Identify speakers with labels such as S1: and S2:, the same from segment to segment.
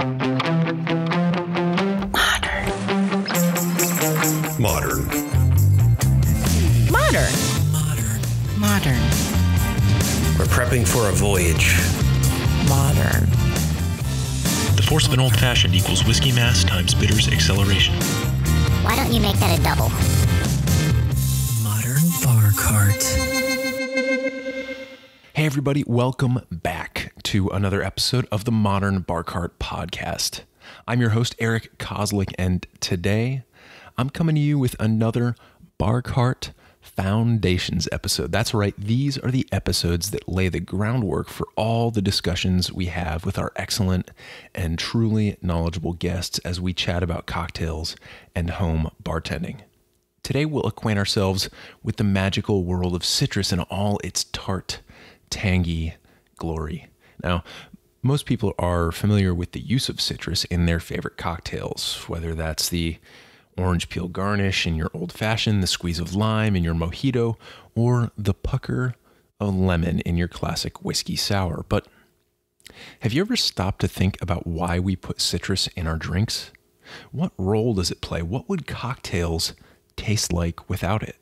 S1: Modern.
S2: Modern. Modern.
S1: We're prepping for a voyage.
S2: Modern.
S3: The force of an old-fashioned equals whiskey mass times bitters acceleration.
S4: Why don't you make that a double?
S5: Modern Bar Cart.
S6: Hey everybody, welcome back to another episode of the Modern Bar Cart podcast. I'm your host, Eric Kozlik, and today I'm coming to you with another Bar Cart Foundations episode. That's right, these are the episodes that lay the groundwork for all the discussions we have with our excellent and truly knowledgeable guests as we chat about cocktails and home bartending. Today we'll acquaint ourselves with the magical world of citrus and all its tart, tangy glory. Now, most people are familiar with the use of citrus in their favorite cocktails, whether that's the orange peel garnish in your old fashioned, the squeeze of lime in your mojito, or the pucker of lemon in your classic whiskey sour. But have you ever stopped to think about why we put citrus in our drinks? What role does it play? What would cocktails taste like without it?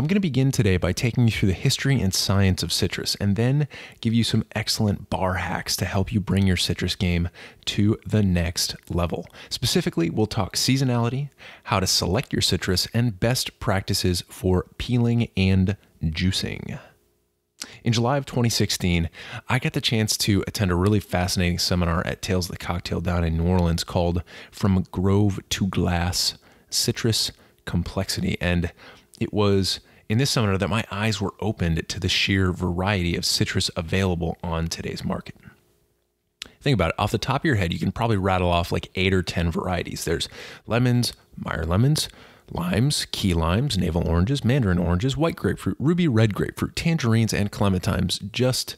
S6: I'm going to begin today by taking you through the history and science of citrus, and then give you some excellent bar hacks to help you bring your citrus game to the next level. Specifically, we'll talk seasonality, how to select your citrus, and best practices for peeling and juicing. In July of 2016, I got the chance to attend a really fascinating seminar at Tales of the Cocktail down in New Orleans called From Grove to Glass, Citrus Complexity, and it was in this seminar that my eyes were opened to the sheer variety of citrus available on today's market. Think about it. Off the top of your head, you can probably rattle off like 8 or 10 varieties. There's lemons, Meyer lemons, limes, key limes, navel oranges, mandarin oranges, white grapefruit, ruby red grapefruit, tangerines, and clementines, just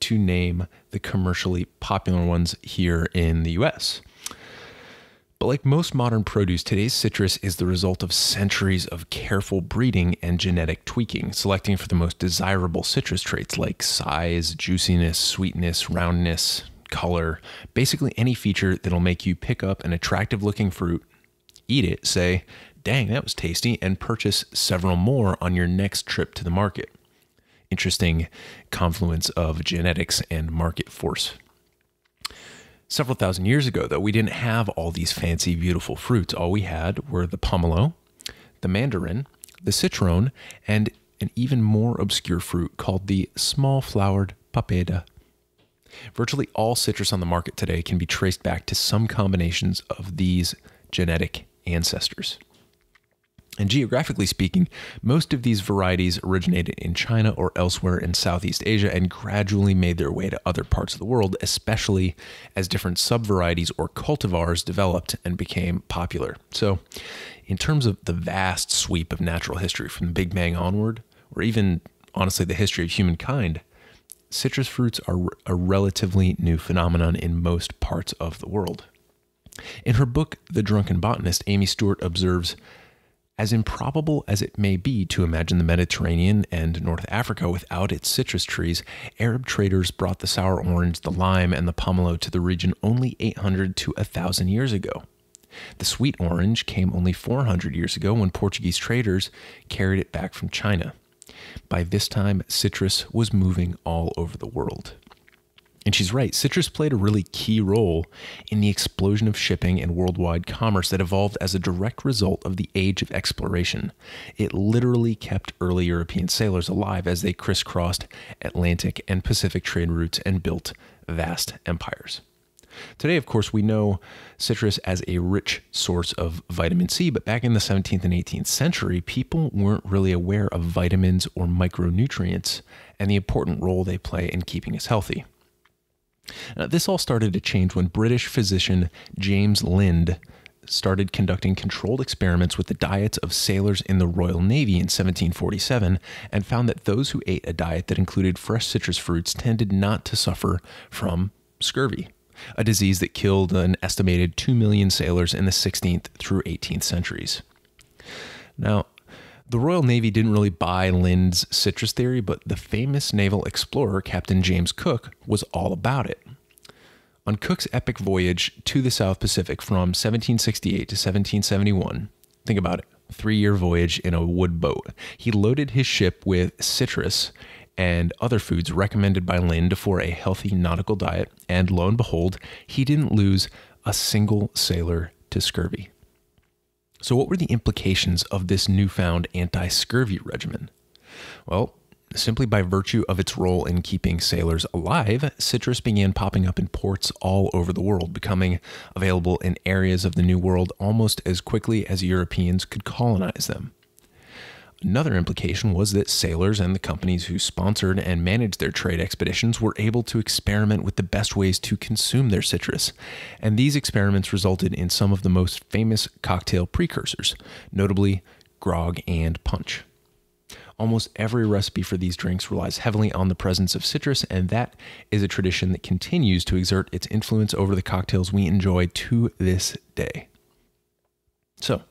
S6: to name the commercially popular ones here in the US. But like most modern produce, today's citrus is the result of centuries of careful breeding and genetic tweaking, selecting for the most desirable citrus traits like size, juiciness, sweetness, roundness, color, basically any feature that'll make you pick up an attractive looking fruit, eat it, say, dang, that was tasty, and purchase several more on your next trip to the market. Interesting confluence of genetics and market force. Several thousand years ago, though, we didn't have all these fancy, beautiful fruits. All we had were the pomelo, the mandarin, the citron, and an even more obscure fruit called the small-flowered papeda. Virtually all citrus on the market today can be traced back to some combinations of these genetic ancestors. And geographically speaking, most of these varieties originated in China or elsewhere in Southeast Asia and gradually made their way to other parts of the world, especially as different subvarieties or cultivars developed and became popular. So, in terms of the vast sweep of natural history from the Big Bang onward, or even, honestly, the history of humankind, citrus fruits are a relatively new phenomenon in most parts of the world. In her book, The Drunken Botanist, Amy Stewart observes, as improbable as it may be to imagine the Mediterranean and North Africa without its citrus trees, Arab traders brought the sour orange, the lime, and the pomelo to the region only 800 to 1,000 years ago. The sweet orange came only 400 years ago when Portuguese traders carried it back from China. By this time, citrus was moving all over the world. And she's right, citrus played a really key role in the explosion of shipping and worldwide commerce that evolved as a direct result of the age of exploration. It literally kept early European sailors alive as they crisscrossed Atlantic and Pacific trade routes and built vast empires. Today, of course, we know citrus as a rich source of vitamin C, but back in the 17th and 18th century, people weren't really aware of vitamins or micronutrients and the important role they play in keeping us healthy. This all started to change when British physician James Lind started conducting controlled experiments with the diets of sailors in the Royal Navy in 1747 and found that those who ate a diet that included fresh citrus fruits tended not to suffer from scurvy, a disease that killed an estimated 2 million sailors in the 16th through 18th centuries. Now, the Royal Navy didn't really buy Lind's citrus theory, but the famous naval explorer, Captain James Cook, was all about it. On Cook's epic voyage to the South Pacific from 1768 to 1771, think about it, 3-year voyage in a wood boat, he loaded his ship with citrus and other foods recommended by Lind for a healthy nautical diet, and lo and behold, he didn't lose a single sailor to scurvy. So what were the implications of this newfound anti-scurvy regimen? Well, simply by virtue of its role in keeping sailors alive, citrus began popping up in ports all over the world, becoming available in areas of the New World almost as quickly as Europeans could colonize them. Another implication was that sailors and the companies who sponsored and managed their trade expeditions were able to experiment with the best ways to consume their citrus, and these experiments resulted in some of the most famous cocktail precursors, notably grog and punch. Almost every recipe for these drinks relies heavily on the presence of citrus, and that is a tradition that continues to exert its influence over the cocktails we enjoy to this day. So,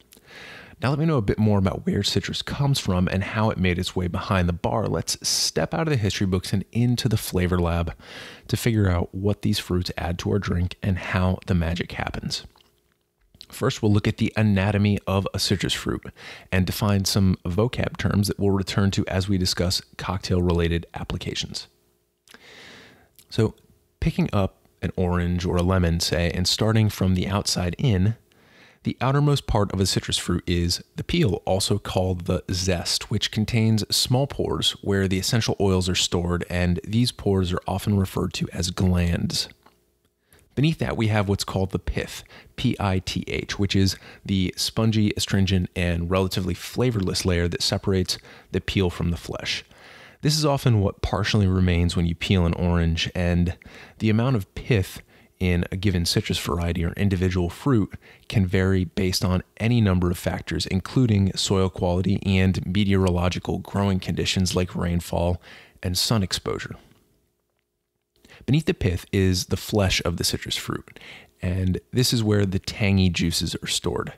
S6: now let me know a bit more about where citrus comes from and how it made its way behind the bar. Let's step out of the history books and into the flavor lab to figure out what these fruits add to our drink and how the magic happens. First, we'll look at the anatomy of a citrus fruit and define some vocab terms that we'll return to as we discuss cocktail-related applications. So, picking up an orange or a lemon, say, and starting from the outside in, the outermost part of a citrus fruit is the peel, also called the zest, which contains small pores where the essential oils are stored, and these pores are often referred to as glands. Beneath that, we have what's called the pith, P-I-T-H, which is the spongy, astringent, and relatively flavorless layer that separates the peel from the flesh. This is often what partially remains when you peel an orange, and the amount of pith in a given citrus variety or individual fruit can vary based on any number of factors, including soil quality and meteorological growing conditions like rainfall and sun exposure. Beneath the pith is the flesh of the citrus fruit, and this is where the tangy juices are stored.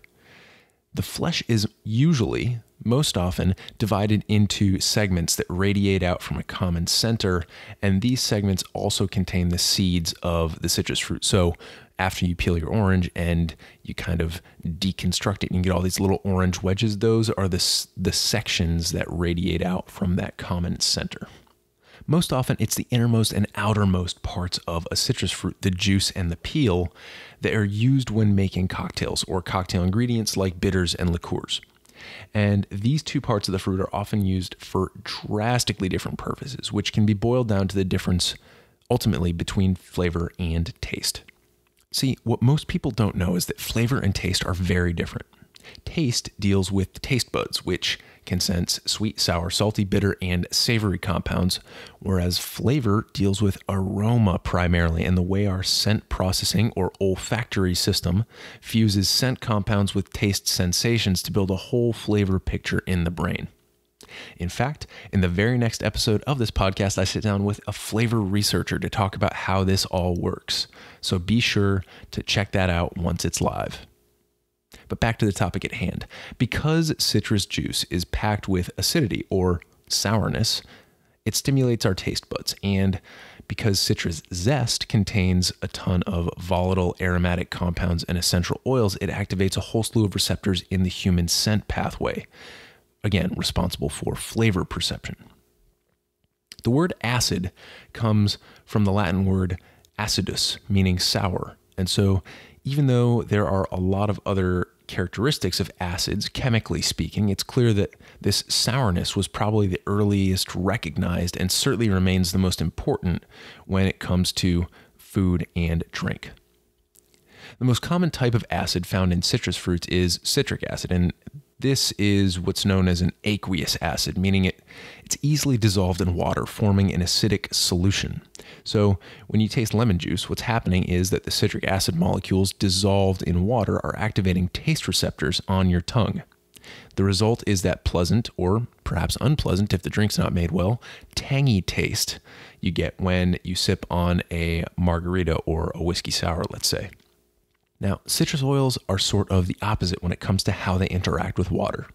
S6: The flesh is usually, most often, divided into segments that radiate out from a common center, and these segments also contain the seeds of the citrus fruit. So after you peel your orange and you kind of deconstruct it and you get all these little orange wedges, those are the sections that radiate out from that common center. Most often, it's the innermost and outermost parts of a citrus fruit, the juice and the peel, that are used when making cocktails or cocktail ingredients like bitters and liqueurs. And these two parts of the fruit are often used for drastically different purposes, which can be boiled down to the difference ultimately between flavor and taste. See, what most people don't know is that flavor and taste are very different. Taste deals with the taste buds, which can sense sweet, sour, salty, bitter, and savory compounds, whereas flavor deals with aroma primarily and the way our scent processing or olfactory system fuses scent compounds with taste sensations to build a whole flavor picture in the brain. In fact, in the very next episode of this podcast, I sit down with a flavor researcher to talk about how this all works. So be sure to check that out once it's live. But back to the topic at hand. Because citrus juice is packed with acidity or sourness, it stimulates our taste buds. And because citrus zest contains a ton of volatile aromatic compounds and essential oils, it activates a whole slew of receptors in the human scent pathway, again, responsible for flavor perception. The word acid comes from the Latin word acidus, meaning sour. And so even though there are a lot of other characteristics of acids, chemically speaking, it's clear that this sourness was probably the earliest recognized and certainly remains the most important when it comes to food and drink. The most common type of acid found in citrus fruits is citric acid, and this is what's known as an aqueous acid, meaning it's easily dissolved in water, forming an acidic solution. So when you taste lemon juice, what's happening is that the citric acid molecules dissolved in water are activating taste receptors on your tongue. The result is that pleasant, or perhaps unpleasant if the drink's not made well, tangy taste you get when you sip on a margarita or a whiskey sour, let's say. Now, citrus oils are sort of the opposite when it comes to how they interact with water.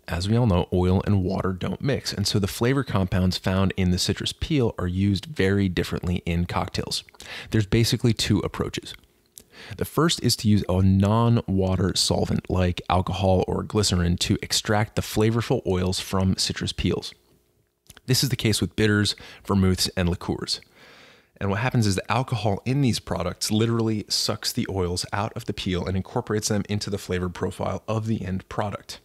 S6: as we all know, oil and water don't mix, and so the flavor compounds found in the citrus peel are used very differently in cocktails. There's basically two approaches. The first is to use a non-water solvent like alcohol or glycerin to extract the flavorful oils from citrus peels. This is the case with bitters, vermouths, and liqueurs. And what happens is the alcohol in these products literally sucks the oils out of the peel and incorporates them into the flavor profile of the end product.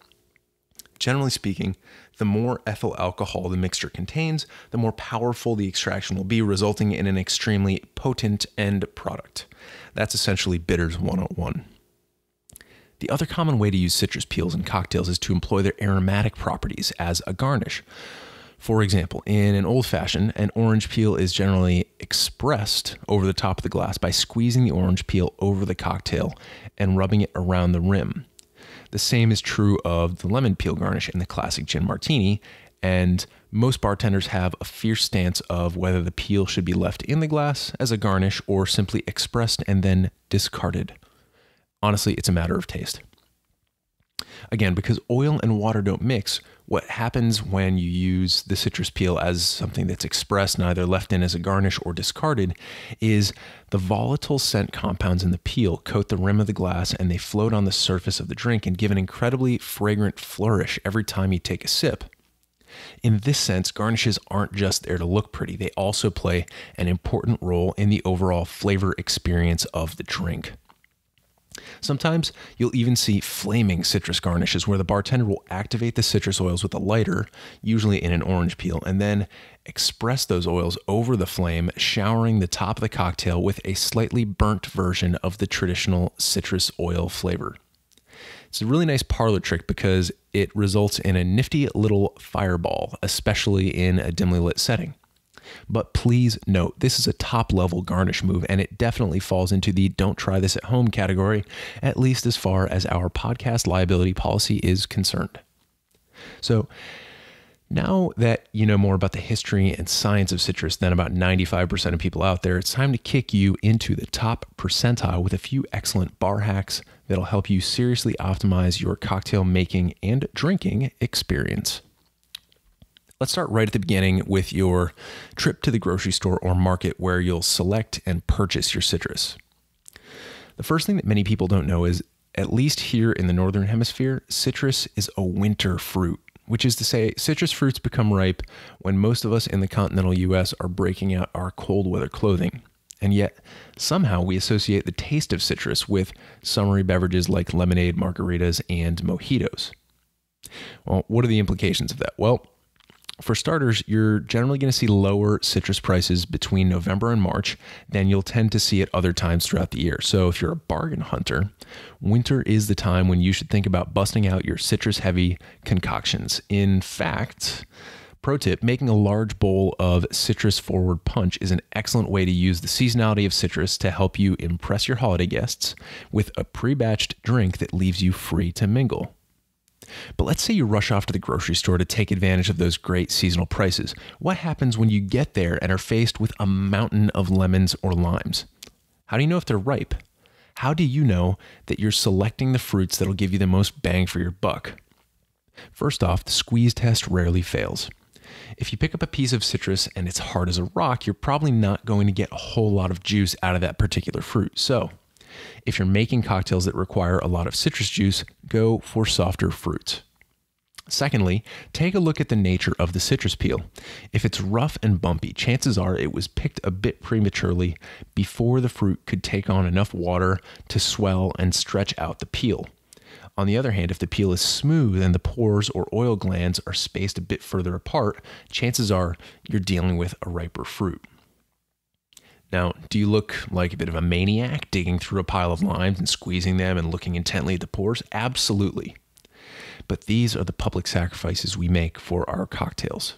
S6: Generally speaking, the more ethyl alcohol the mixture contains, the more powerful the extraction will be, resulting in an extremely potent end product. That's essentially bitters 101. The other common way to use citrus peels in cocktails is to employ their aromatic properties as a garnish. For example, in an old-fashioned, an orange peel is generally expressed over the top of the glass by squeezing the orange peel over the cocktail and rubbing it around the rim. The same is true of the lemon peel garnish in the classic gin martini, and most bartenders have a fierce stance of whether the peel should be left in the glass as a garnish or simply expressed and then discarded. Honestly, it's a matter of taste. Again, because oil and water don't mix, what happens when you use the citrus peel as something that's expressed, neither left in as a garnish or discarded, is the volatile scent compounds in the peel coat the rim of the glass and they float on the surface of the drink and give an incredibly fragrant flourish every time you take a sip. In this sense, garnishes aren't just there to look pretty, they also play an important role in the overall flavor experience of the drink. Sometimes you'll even see flaming citrus garnishes where the bartender will activate the citrus oils with a lighter, usually in an orange peel, and then express those oils over the flame, showering the top of the cocktail with a slightly burnt version of the traditional citrus oil flavor. It's a really nice parlor trick because it results in a nifty little fireball, especially in a dimly lit setting. But please note, this is a top-level garnish move, and it definitely falls into the don't try this at home category, at least as far as our podcast liability policy is concerned. So now that you know more about the history and science of citrus than about 95% of people out there, it's time to kick you into the top percentile with a few excellent bar hacks that'll help you seriously optimize your cocktail making and drinking experience. Let's start right at the beginning with your trip to the grocery store or market where you'll select and purchase your citrus. The first thing that many people don't know is, at least here in the Northern Hemisphere, citrus is a winter fruit, which is to say citrus fruits become ripe when most of us in the continental US are breaking out our cold weather clothing. And yet, somehow we associate the taste of citrus with summery beverages like lemonade, margaritas, and mojitos. Well, what are the implications of that? Well, for starters, you're generally going to see lower citrus prices between November and March than you'll tend to see at other times throughout the year. So if you're a bargain hunter, winter is the time when you should think about busting out your citrus-heavy concoctions. In fact, pro tip, making a large bowl of citrus-forward punch is an excellent way to use the seasonality of citrus to help you impress your holiday guests with a pre-batched drink that leaves you free to mingle. But let's say you rush off to the grocery store to take advantage of those great seasonal prices. What happens when you get there and are faced with a mountain of lemons or limes? How do you know if they're ripe? How do you know that you're selecting the fruits that'll give you the most bang for your buck? First off, the squeeze test rarely fails. If you pick up a piece of citrus and it's hard as a rock, you're probably not going to get a whole lot of juice out of that particular fruit. So, if you're making cocktails that require a lot of citrus juice, go for softer fruits. Secondly, take a look at the nature of the citrus peel. If it's rough and bumpy, chances are it was picked a bit prematurely before the fruit could take on enough water to swell and stretch out the peel. On the other hand, if the peel is smooth and the pores or oil glands are spaced a bit further apart, chances are you're dealing with a riper fruit. Now, do you look like a bit of a maniac digging through a pile of limes and squeezing them and looking intently at the pores? Absolutely. But these are the public sacrifices we make for our cocktails.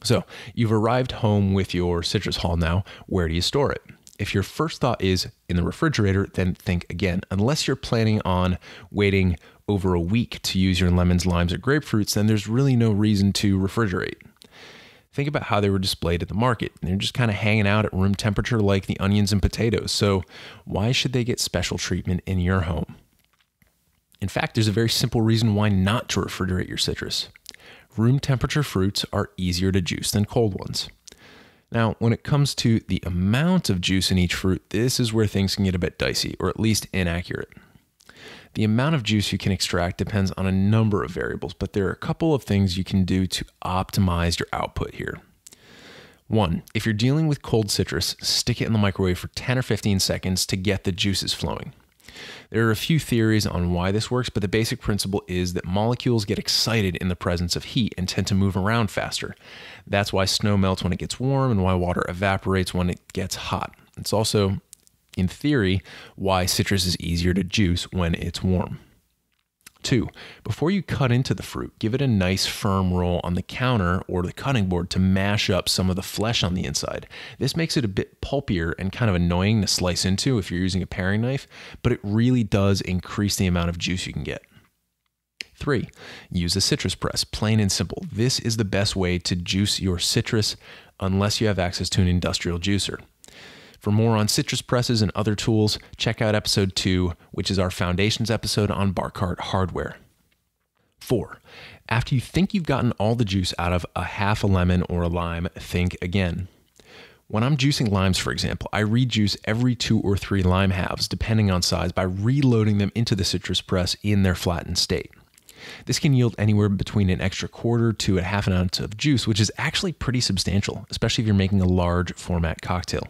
S6: So, you've arrived home with your citrus haul now. Where do you store it? If your first thought is in the refrigerator, then think again. Unless you're planning on waiting over a week to use your lemons, limes, or grapefruits, then there's really no reason to refrigerate. Think about how they were displayed at the market. They're just kind of hanging out at room temperature like the onions and potatoes. So why should they get special treatment in your home? In fact, there's a very simple reason why not to refrigerate your citrus. Room temperature fruits are easier to juice than cold ones. Now, when it comes to the amount of juice in each fruit, this is where things can get a bit dicey, or at least inaccurate. The amount of juice you can extract depends on a number of variables, but there are a couple of things you can do to optimize your output here. 1, if you're dealing with cold citrus, stick it in the microwave for 10 or 15 seconds to get the juices flowing. There are a few theories on why this works, but the basic principle is that molecules get excited in the presence of heat and tend to move around faster. That's why snow melts when it gets warm and why water evaporates when it gets hot. It's also, in theory, why citrus is easier to juice when it's warm. 2, before you cut into the fruit, give it a nice firm roll on the counter or the cutting board to mash up some of the flesh on the inside. This makes it a bit pulpier and kind of annoying to slice into if you're using a paring knife, but it really does increase the amount of juice you can get. 3, use a citrus press, plain and simple. This is the best way to juice your citrus unless you have access to an industrial juicer. For more on citrus presses and other tools, check out episode 2, which is our foundations episode on bar cart hardware. 4, after you think you've gotten all the juice out of a half a lemon or a lime, think again. When I'm juicing limes, for example, I rejuice every 2 or 3 lime halves, depending on size, by reloading them into the citrus press in their flattened state. This can yield anywhere between an extra quarter to a half an ounce of juice, which is actually pretty substantial, especially if you're making a large format cocktail.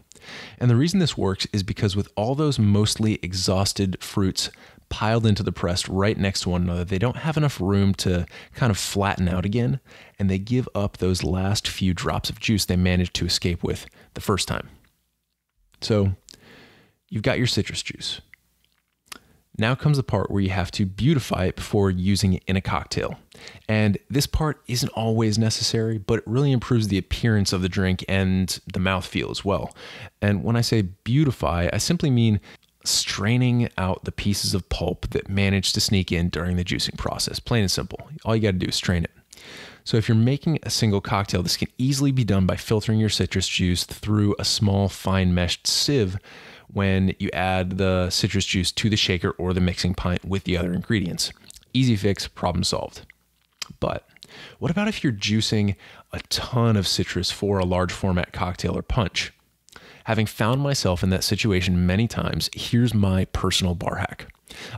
S6: And the reason this works is because with all those mostly exhausted fruits piled into the press right next to one another, they don't have enough room to kind of flatten out again, and they give up those last few drops of juice they managed to escape with the first time. So you've got your citrus juice. Now comes the part where you have to beautify it before using it in a cocktail. And this part isn't always necessary, but it really improves the appearance of the drink and the mouthfeel as well. And when I say beautify, I simply mean straining out the pieces of pulp that managed to sneak in during the juicing process. Plain and simple. All you got to do is strain it. So if you're making a single cocktail, this can easily be done by filtering your citrus juice through a small fine meshed sieve when you add the citrus juice to the shaker or the mixing pint with the other ingredients. Easy fix, problem solved. But what about if you're juicing a ton of citrus for a large format cocktail or punch? Having found myself in that situation many times, here's my personal bar hack.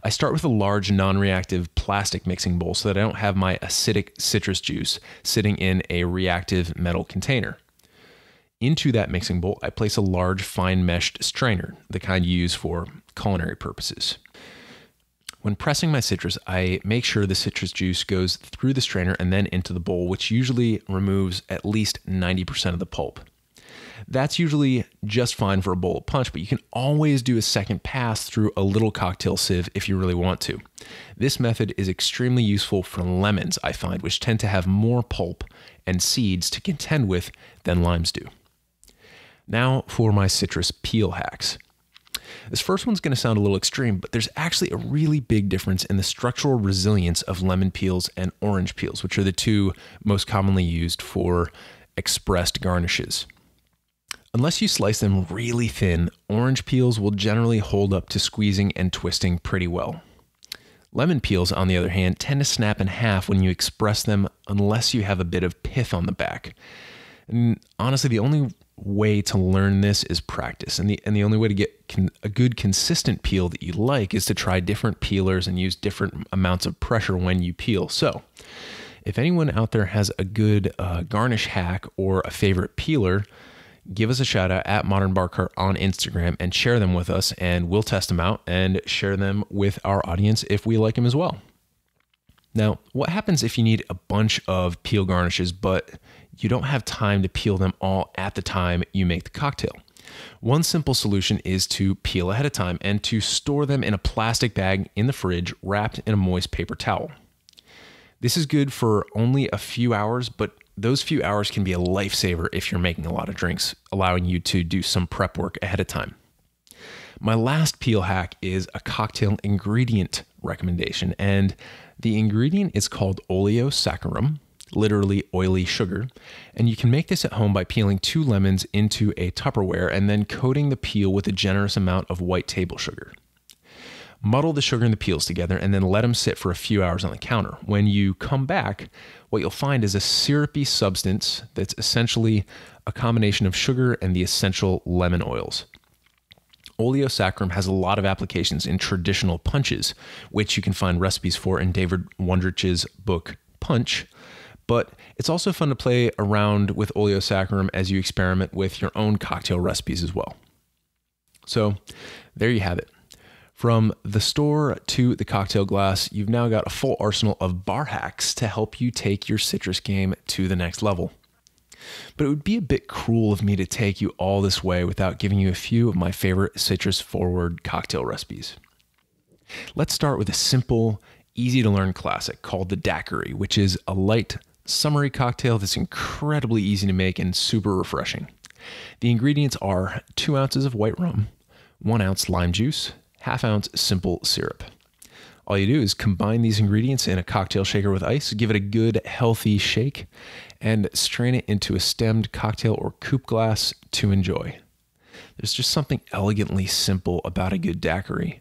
S6: I start with a large non-reactive plastic mixing bowl so that I don't have my acidic citrus juice sitting in a reactive metal container. Into that mixing bowl, I place a large fine meshed strainer, the kind you use for culinary purposes. When pressing my citrus, I make sure the citrus juice goes through the strainer and then into the bowl, which usually removes at least 90% of the pulp. That's usually just fine for a bowl of punch, but you can always do a second pass through a little cocktail sieve if you really want to. This method is extremely useful for lemons, I find, which tend to have more pulp and seeds to contend with than limes do. Now for my citrus peel hacks. This first one's going to sound a little extreme, but there's actually a really big difference in the structural resilience of lemon peels and orange peels, which are the two most commonly used for expressed garnishes. Unless you slice them really thin, orange peels will generally hold up to squeezing and twisting pretty well. Lemon peels, on the other hand, tend to snap in half when you express them unless you have a bit of pith on the back. And honestly, the only way to learn this is practice. And the only way to get a good consistent peel that you like is to try different peelers and use different amounts of pressure when you peel. So if anyone out there has a good garnish hack or a favorite peeler, give us a shout out at Modern Bar Cart on Instagram and share them with us, and we'll test them out and share them with our audience if we like them as well. Now, what happens if you need a bunch of peel garnishes, but you don't have time to peel them all at the time you make the cocktail? One simple solution is to peel ahead of time and to store them in a plastic bag in the fridge wrapped in a moist paper towel. This is good for only a few hours, but those few hours can be a lifesaver if you're making a lot of drinks, allowing you to do some prep work ahead of time. My last peel hack is a cocktail ingredient recommendation, and the ingredient is called oleosaccharum, literally oily sugar, and you can make this at home by peeling 2 lemons into a Tupperware and then coating the peel with a generous amount of white table sugar. Muddle the sugar and the peels together and then let them sit for a few hours on the counter. When you come back, what you'll find is a syrupy substance that's essentially a combination of sugar and the essential lemon oils. Oleosaccharum has a lot of applications in traditional punches, which you can find recipes for in David Wondrich's book, Punch. But it's also fun to play around with oleosaccharum as you experiment with your own cocktail recipes as well. So there you have it. From the store to the cocktail glass, you've now got a full arsenal of bar hacks to help you take your citrus game to the next level. But it would be a bit cruel of me to take you all this way without giving you a few of my favorite citrus-forward cocktail recipes. Let's start with a simple, easy-to-learn classic called the daiquiri, which is a light, summery cocktail that's incredibly easy to make and super refreshing. The ingredients are 2 ounces of white rum, 1 ounce lime juice, ½ ounce simple syrup. All you do is combine these ingredients in a cocktail shaker with ice, give it a good, healthy shake, and strain it into a stemmed cocktail or coupe glass to enjoy. There's just something elegantly simple about a good daiquiri,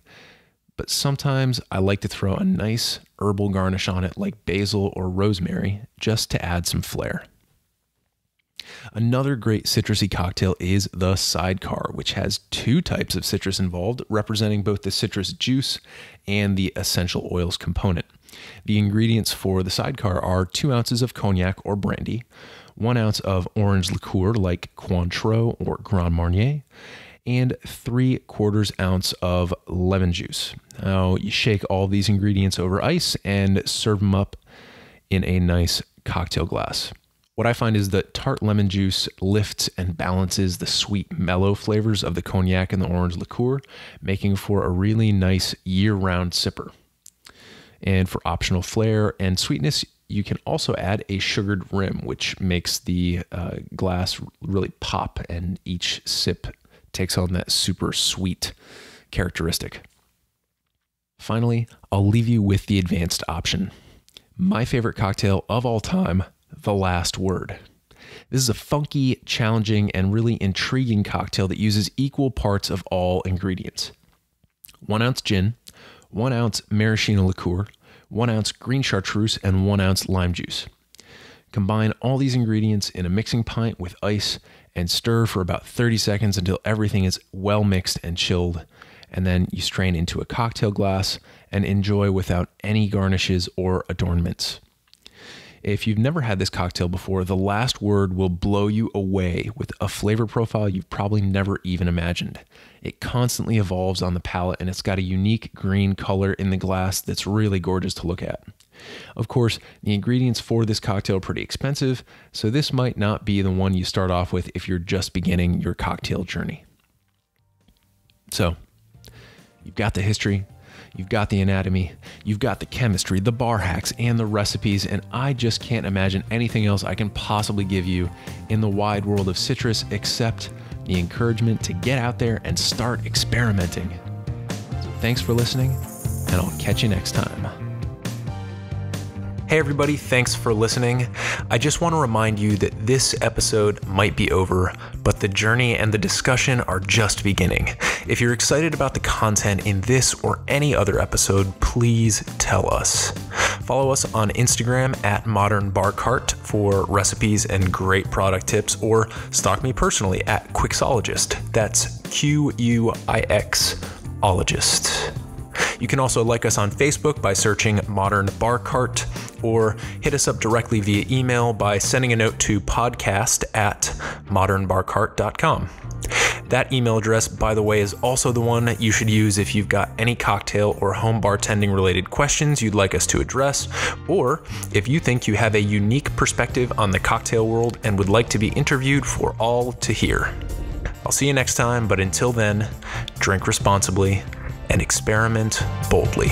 S6: but sometimes I like to throw a nice herbal garnish on it like basil or rosemary just to add some flair. Another great citrusy cocktail is the sidecar, which has 2 types of citrus involved, representing both the citrus juice and the essential oils component. The ingredients for the sidecar are 2 ounces of cognac or brandy, 1 ounce of orange liqueur like Cointreau or Grand Marnier, and 3/4 ounce of lemon juice. Now you shake all these ingredients over ice and serve them up in a nice cocktail glass. What I find is that tart lemon juice lifts and balances the sweet, mellow flavors of the cognac and the orange liqueur, making for a really nice year-round sipper. And for optional flair and sweetness, you can also add a sugared rim, which makes the glass really pop, and each sip takes on that super sweet characteristic. Finally, I'll leave you with the advanced option. My favorite cocktail of all time, the last word. This is a funky, challenging, and really intriguing cocktail that uses equal parts of all ingredients. 1 ounce gin, 1 ounce maraschino liqueur, 1 ounce green chartreuse, and 1 ounce lime juice. Combine all these ingredients in a mixing pint with ice and stir for about 30 seconds until everything is well mixed and chilled. And then you strain into a cocktail glass and enjoy without any garnishes or adornments. If you've never had this cocktail before, the last word will blow you away with a flavor profile you've probably never even imagined. It constantly evolves on the palate, and it's got a unique green color in the glass that's really gorgeous to look at. Of course, the ingredients for this cocktail are pretty expensive, so this might not be the one you start off with if you're just beginning your cocktail journey. So, you've got the history, you've got the anatomy, you've got the chemistry, the bar hacks, and the recipes, and I just can't imagine anything else I can possibly give you in the wide world of citrus except the encouragement to get out there and start experimenting. So thanks for listening, and I'll catch you next time. Hey everybody, thanks for listening. I just want to remind you that this episode might be over, but the journey and the discussion are just beginning. If you're excited about the content in this or any other episode, please tell us. Follow us on Instagram at Modern Bar Cart for recipes and great product tips, or stalk me personally at Quixologist. That's Quixologist. You can also like us on Facebook by searching Modern Bar Cart, or hit us up directly via email by sending a note to podcast@modernbarcart.com. That email address, by the way, is also the one that you should use if you've got any cocktail or home bartending related questions you'd like us to address, or if you think you have a unique perspective on the cocktail world and would like to be interviewed for all to hear. I'll see you next time, but until then, drink responsibly and experiment boldly.